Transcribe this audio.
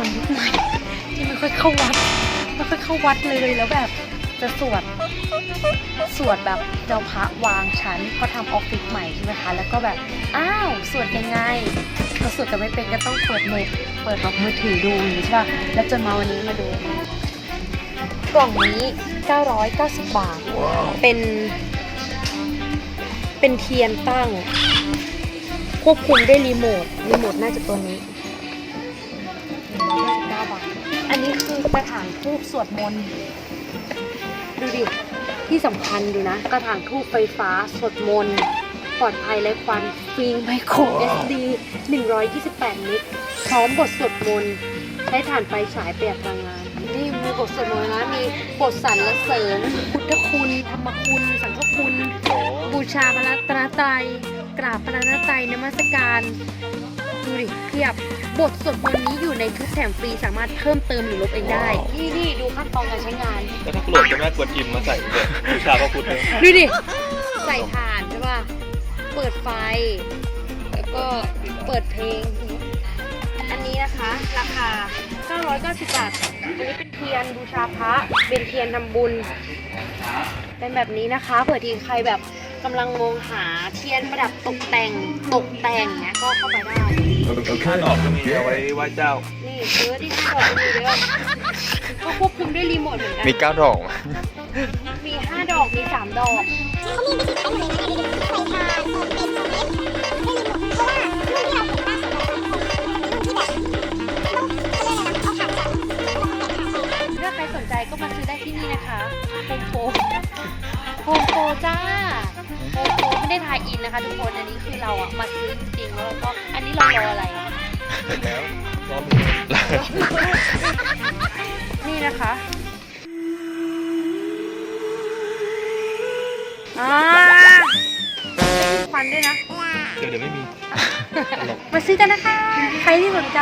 คนยุคใหม่ที่ไม่ค่อยเข้าวัดเลยแล้วแบบจะสวดแบบเจ้าพระวางชั้นเขาทำออฟฟิศใหม่ใช่ไหมคะแล้วก็แบบอ้าวสวดยังไงเราสวดกันไม่เป็นก็ต้องเปิดเน็ตเปิดแบบมือถือดูอย่างนี้ใช่ป่ะแล้วจนมาวันนี้มาดูกล่องนี้990 บาทเป็นเทียนตั้งควบคุมด้วยรีโมทน่าจะตัวนี้199 บาทอันนี้คือกระถางธูปสวดมนต์ดูดิที่สำคัญดูนะกระถางธูปไฟฟ้าสวดมนต์ปลอดภัยไร้ควันฟิล์มไมโคร SD 128 เมกพร้อมบทสวดมนต์ใช้ถ่านไฟฉายประหยัดพลังงานนี่มีบทสวดมนต์นะมีบทสรรเสริญพุทธคุณธรรมคุณสังฆคุณบูชาพระรัตนตรัยกราบพระรัตนตรัยนมัสการดูดิเพียบบทสวดมนต์นี้อยู่ในทุกแถมฟรีสามารถเพิ่มเติมหรือลบเองได้นี่ดูขั้นตอนการใช้งาน แล้วถ้าโกรธจะแม่กวนอิมมาใส่เลยบูชาพระพุทธเลย ดูดิใส่ถ่านใช่ป่ะเปิดไฟแล้วก็เปิดเพลงอันนี้นะคะราคา990 บาทอันนี้เป็นเทียนบูชาพระเป็นเทียนทำบุญเป็นแบบนี้นะคะเผื่อทีใครแบบกำลังมองหาเทียนประดับตกแต่งเนี้ยก็เข้าไปได้ ข้าดอกก็มีเอาไว้ไหว้เจ้า นี่ซื้อที่ข้างดอกมีเด้อก็ควบคุมด้วยรีโมทเหมือนกัน มี9 ดอก มี5 ดอกมี3 ดอกเขามีวิธีใช้หมดเลยนะมีไฟทานเป็นสวิตช์ให้รีโมทเพราะว่ารุ่นที่เราเห็นล่าสุดเป็นรุ่นที่แบบต้องเขาเรียกอะไรนะเอาถ่านจากถ้าใครสนใจก็มาซื้อได้ที่นี่นะคะโฮมโปรจ้าโฮมโปรไม่ได้ทายอินนะคะทุกคนอันนี้คือเราอะมาซื้อจริงๆแล้วก็อันนี้เรารออะไร เสร็จแล้วรอมือ นี่นะคะควันด้วยนะ เดี๋ยวไม่มีตลก มาซื้อกันนะคะใครที่สนใจ